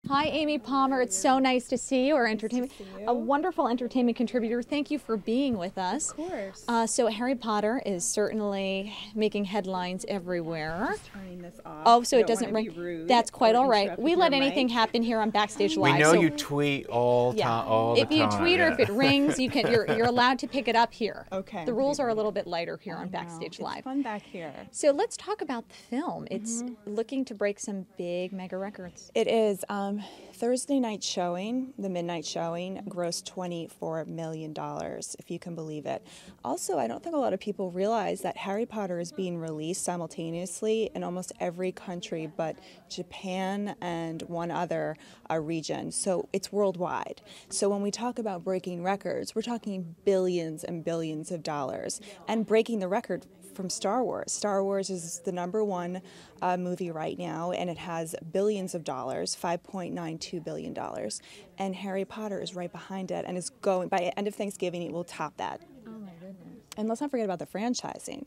Hi, Amy Palmer. It's so nice to see you. A wonderful entertainment contributor. Thank you for being with us. Of course. So Harry Potter is certainly making headlines everywhere. Just turning this off. Oh, so it doesn't ring. That's quite all right. We let your anything mic. happen here on Backstage We Live. know so you tweet all yeah. time, all the If you time. tweet or yeah. if it rings, you're allowed to pick it up here. Okay. The rules are a little bit lighter here on I know. Backstage Live. It's fun back here. So let's talk about the film. It's looking to break some big mega records. It is Thursday night showing, the midnight showing, grossed $24 million, if you can believe it. Also, I don't think a lot of people realize that Harry Potter is being released simultaneously in almost every country but Japan and one other region. So it's worldwide. So when we talk about breaking records, we're talking billions and billions of dollars and breaking the record from Star Wars. Star Wars is the #1 movie right now, and it has billions of dollars, $5.92 billion. And Harry Potter is right behind it and is going, by the end of Thanksgiving, it will top that. Oh my goodness. And let's not forget about the franchising,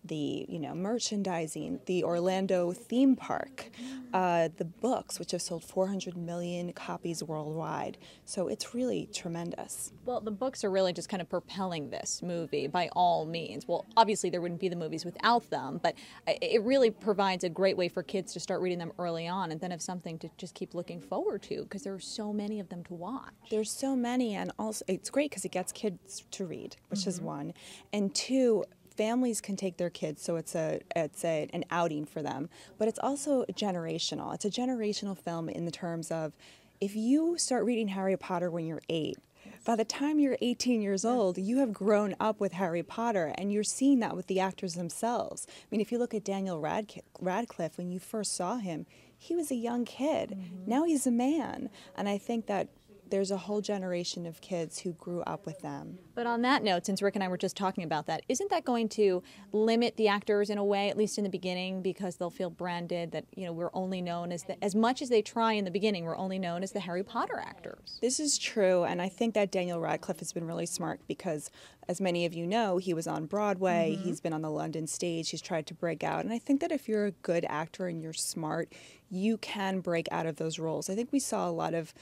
the merchandising, the Orlando theme park, the books, which have sold 400 million copies worldwide. So it's really tremendous. Well, the books are really just kind of propelling this movie by all means. Well, obviously there wouldn't be the movies without them, but it really provides a great way for kids to start reading them early on and then have something to just keep looking forward to because there are so many of them to watch. There's so many, and also it's great because it gets kids to read, which is one. And two, families can take their kids, so it's an outing for them. But it's also generational. It's a generational film in the terms of if you start reading Harry Potter when you're 8, by the time you're 18 years old, you have grown up with Harry Potter, and you're seeing that with the actors themselves. I mean, if you look at Daniel Radcliffe, when you first saw him, he was a young kid. Now he's a man. And I think that there's a whole generation of kids who grew up with them. But on that note, since Rick and I were just talking about that, isn't that going to limit the actors in a way, at least in the beginning, because they'll feel branded that, we're only known as much as they try in the beginning, we're only known as the Harry Potter actors. This is true, and I think that Daniel Radcliffe has been really smart because, as many of you know, he was on Broadway, he's been on the London stage, he's tried to break out, and I think that if you're a good actor and you're smart, you can break out of those roles. I think we saw a lot of,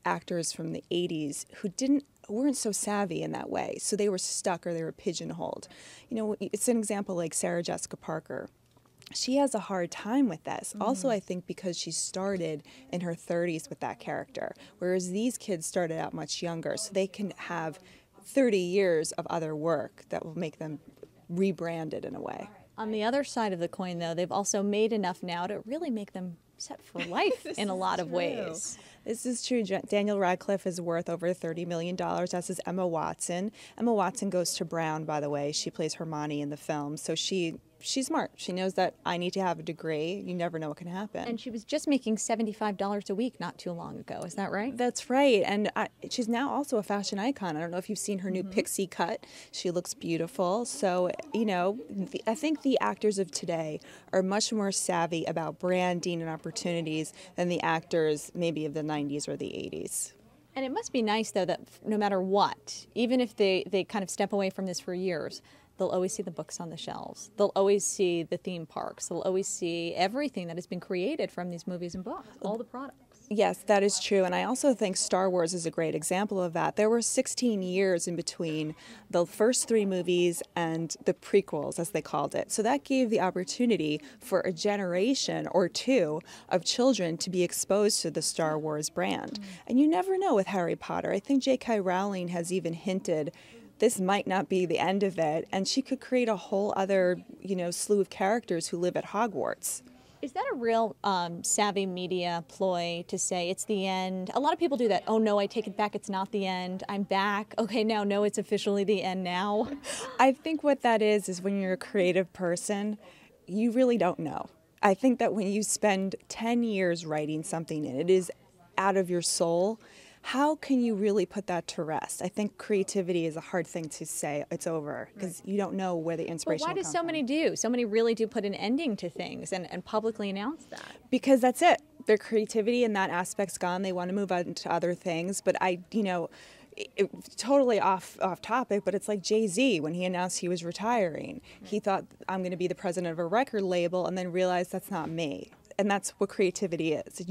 actors from the 80s who weren't so savvy in that way, so they were stuck or they were pigeonholed. It's an example like Sarah Jessica Parker. She has a hard time with this. Also, I think because she started in her 30s with that character, whereas these kids started out much younger, so they can have 30 years of other work that will make them rebranded in a way. On the other side of the coin, though, they've also made enough now to really make them set for life in a lot of ways. This is true. Daniel Radcliffe is worth over $30 million, as is Emma Watson. Emma Watson goes to Brown, by the way. She plays Hermione in the film, so she's smart. She knows that I need to have a degree. You never know what can happen. And she was just making $75 a week not too long ago. Is that right? That's right. And she's now also a fashion icon. I don't know if you've seen her new pixie cut. She looks beautiful. So, I think the actors of today are much more savvy about branding and opportunities than the actors maybe of the 90s or the 80s. And it must be nice, though, that no matter what, even if they kind of step away from this for years, they'll always see the books on the shelves. They'll always see the theme parks. They'll always see everything that has been created from these movies and books, all the products. Yes, that is true. And I also think Star Wars is a great example of that. There were 16 years in between the first 3 movies and the prequels, as they called it. So that gave the opportunity for a generation or two of children to be exposed to the Star Wars brand. And you never know with Harry Potter. I think J.K. Rowling has even hinted this might not be the end of it, and she could create a whole other, slew of characters who live at Hogwarts. Is that a real savvy media ploy to say it's the end? A lot of people do that. Oh, no, I take it back. It's not the end. I'm back. Okay, now, no, it's officially the end now. I think what that is when you're a creative person, you really don't know. I think that when you spend 10 years writing something and it is out of your soul, how can you really put that to rest? I think creativity is a hard thing to say it's over because you don't know where the inspiration But why do so many do? So many really do put an ending to things and publicly announce that. Because that's it. Their creativity in that aspect's gone. They want to move on to other things. But totally off topic, but it's like Jay-Z when he announced he was retiring. He thought, I'm going to be the president of a record label, and then realized that's not me. that's what creativity is.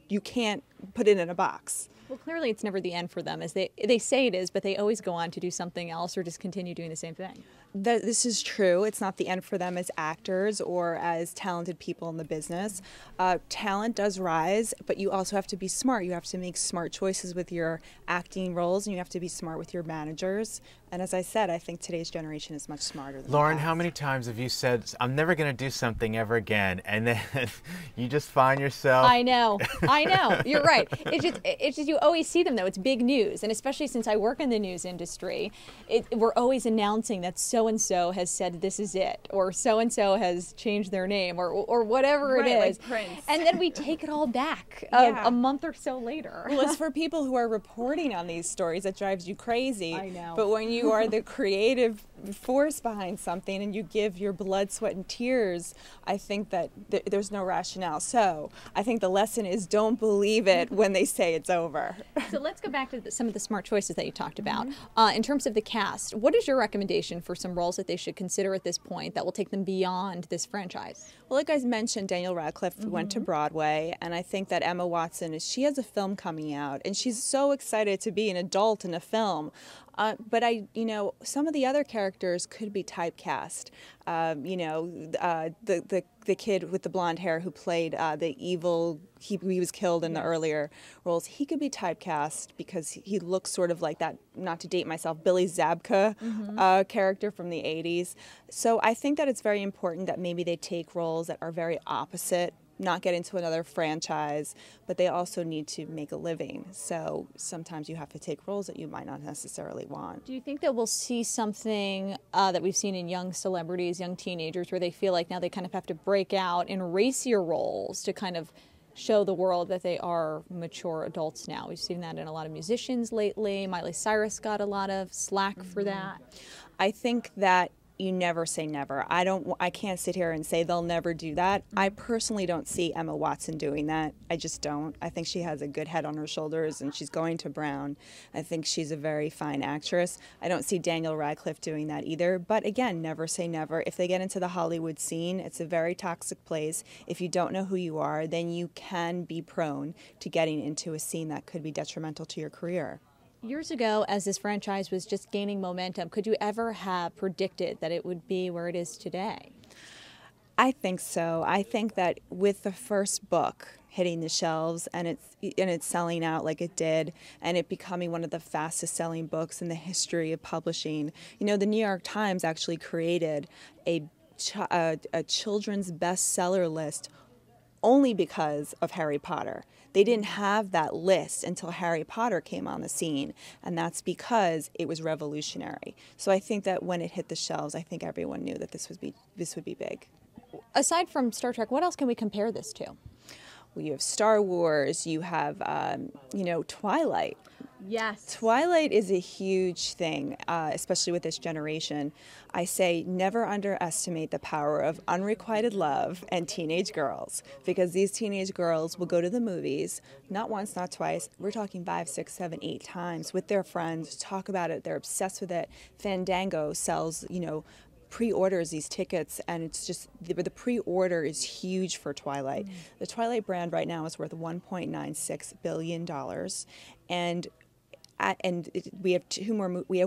You can't put it in a box. Well, clearly it's never the end for them, as they say it is, but they always go on to do something else or just continue doing the same thing. This is true. It's not the end for them as actors or as talented people in the business. Talent does rise, but you also have to be smart. You have to make smart choices with your acting roles, and you have to be smart with your managers. And as I said, I think today's generation is much smarter than Lauren, the past. how many times have you said, I'm never going to do something ever again, and then you just find yourself... I know. You're right. It's just you always see them, though. It's big news. And especially since I work in the news industry, we're always announcing that so-and-so has said this is it, or so-and-so has changed their name, or whatever it is. Like Prince. And then we take it all back Yeah. a month or so later. Well, it's for people who are reporting on these stories that drives you crazy. I know. But when you are the creative force behind something and you give your blood, sweat, and tears, I think that there's no rationale. So I think the lesson is don't believe it when they say it's over. So let's go back to some of the smart choices that you talked about. In terms of the cast, what is your recommendation for some roles that they should consider at this point that will take them beyond this franchise? Well, like I mentioned, Daniel Radcliffe went to Broadway, and I think that Emma Watson, she has a film coming out, and she's so excited to be an adult in a film. But some of the other characters could be typecast. The kid with the blonde hair who played the evil, he was killed in the earlier roles. He could be typecast because he looks sort of like that, not to date myself, Billy Zabka character from the 80s. So I think that it's very important that maybe they take roles that are very opposite, not get into another franchise, but they also need to make a living. So sometimes you have to take roles that you might not necessarily want. Do you think that we'll see something that we've seen in young celebrities, young teenagers, where they feel like now they kind of have to break out in racier roles to kind of show the world that they are mature adults now? We've seen that in a lot of musicians lately. Miley Cyrus got a lot of slack for that. I think that you never say never. I can't sit here and say they'll never do that. I personally don't see Emma Watson doing that. I just don't. I think she has a good head on her shoulders, and she's going to Brown. I think she's a very fine actress. I don't see Daniel Radcliffe doing that either. But again, never say never. If they get into the Hollywood scene, it's a very toxic place. If you don't know who you are, then you can be prone to getting into a scene that could be detrimental to your career. Years ago, as this franchise was just gaining momentum, could you ever have predicted that it would be where it is today? I think so. I think that with the first book hitting the shelves and it's selling out like it did, and it becoming one of the fastest selling books in the history of publishing. The New York Times actually created a children's bestseller list only because of Harry Potter. They didn't have that list until Harry Potter came on the scene, and that's because it was revolutionary. So I think that when it hit the shelves, I think everyone knew that this would be big. Aside from Star Trek, what else can we compare this to? Well, you have Star Wars, you have, Twilight. Yes. Twilight is a huge thing, especially with this generation. I say never underestimate the power of unrequited love and teenage girls, because these teenage girls will go to the movies, not once, not twice. We're talking 5, 6, 7, 8 times with their friends, talk about it. They're obsessed with it. Fandango sells, pre-orders these tickets, and it's just the pre-order is huge for Twilight. The Twilight brand right now is worth $1.96 billion, and we have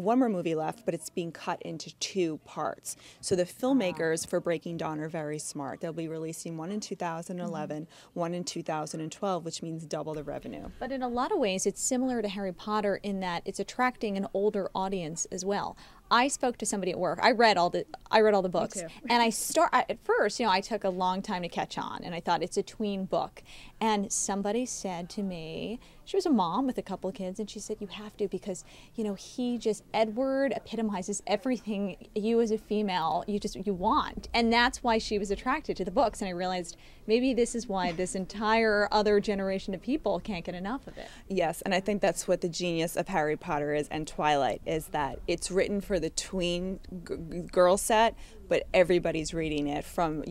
one more movie left, but it's being cut into 2 parts. So the filmmakers for Breaking Dawn are very smart. They'll be releasing one in 2011, one in 2012, which means double the revenue. But in a lot of ways, it's similar to Harry Potter in that it's attracting an older audience as well. I spoke to somebody at work. I read all the books, Me too. and at first, I took a long time to catch on, and I thought it's a tween book. And somebody said to me, she was a mom with a couple of kids, and she said, you have to, because Edward epitomizes everything you as a female you want, and that's why she was attracted to the books. And I realized maybe this is why this entire other generation of people can't get enough of it. Yes, and I think that's what the genius of Harry Potter is and Twilight, is that it's written for for the tween girl set, but everybody's reading it from,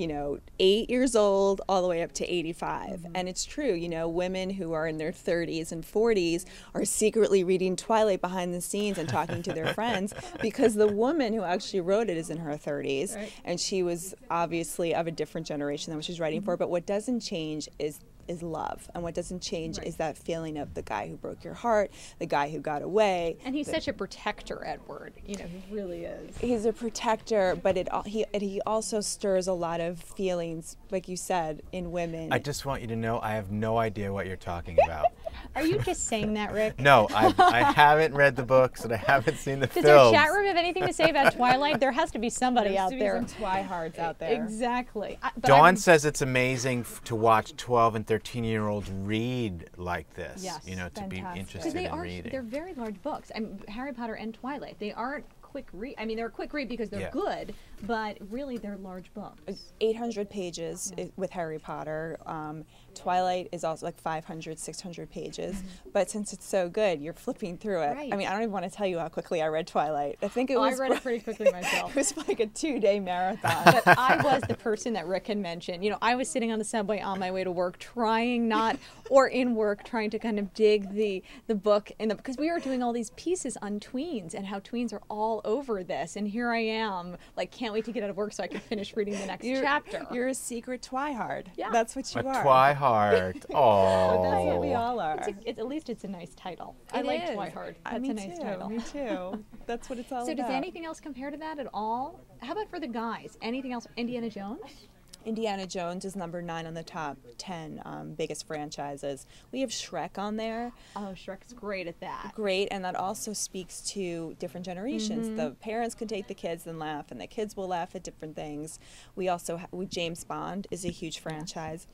8 years old all the way up to 85. And it's true, women who are in their 30s and 40s are secretly reading Twilight behind the scenes and talking to their friends because the woman who actually wrote it is in her 30s. Right. And she was obviously of a different generation than what she's writing for. But what doesn't change is love, and what doesn't change is that feeling of the guy who broke your heart, the guy who got away. And he's such a protector, Edward. He really is. He's a protector, but he also stirs a lot of feelings, like you said, in women. I just want you to know I have no idea what you're talking about. Are you just saying that, Rick? No, I haven't read the books and I haven't seen the films. Does our chat room have anything to say about Twilight? There has to be somebody out there. Some Twihards out there. Exactly. Dawn says it's amazing to watch 12 and 13-year-olds read like this. Yes, to be interested in reading. They're very large books. Harry Potter and Twilight. They aren't quick read. I mean, they're a quick read because they're good, but really they're large books. 800 pages with Harry Potter. Twilight is also like 500, 600 pages. But since it's so good, you're flipping through it. Right. I mean, I don't even want to tell you how quickly I read Twilight. I think it was. I read it pretty quickly myself. It was like a 2-day marathon. But I was the person that Rick had mentioned. I was sitting on the subway on my way to work, trying to kind of dig the book because we were doing all these pieces on tweens and how tweens are all over this, and here I am, like, can't wait to get out of work so I can finish reading the next chapter. You're a secret Twihard. Yeah. That's what you are. A Twihard. Oh. That's what we all are. At least it's a nice title. I like Twihard. That's a nice title. Me too. That's what it's all So about. does anything else compare to that at all? How about for the guys? Anything else? Indiana Jones? Indiana Jones is number 9 on the top 10 biggest franchises. We have Shrek on there. Oh, Shrek's great at that. Great, and that also speaks to different generations. The parents can take the kids and laugh, and the kids will laugh at different things. We also James Bond is a huge franchise.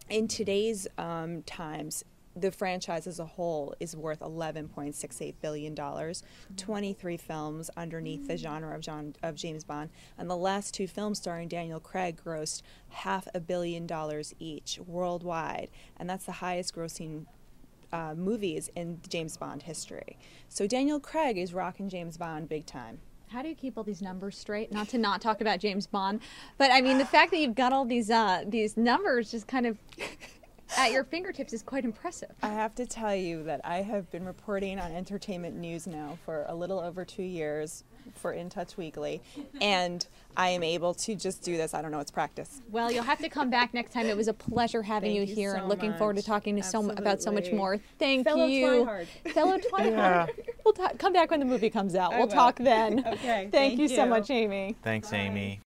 In today's times, the franchise as a whole is worth $11.68 billion, 23 films underneath the genre of James Bond, and the last 2 films starring Daniel Craig grossed $500 million each worldwide, and that's the highest grossing movies in James Bond history. So Daniel Craig is rocking James Bond big time. How do you keep all these numbers straight? Not to not talk about James Bond, but I mean the fact that you've got all these numbers just kind of at your fingertips is quite impressive. I have to tell you that I have been reporting on entertainment news now for a little over 2 years for In Touch Weekly, and I am able to just do this. I don't know, it's practice. Well, you'll have to come back next time. It was a pleasure having you here so and looking forward to talking to about so much more. Thank Fellow you. Twihard. Fellow Twihard. Yeah. We'll come back when the movie comes out. We'll talk then. Okay. Thank you so much, Amy. Thanks, Amy.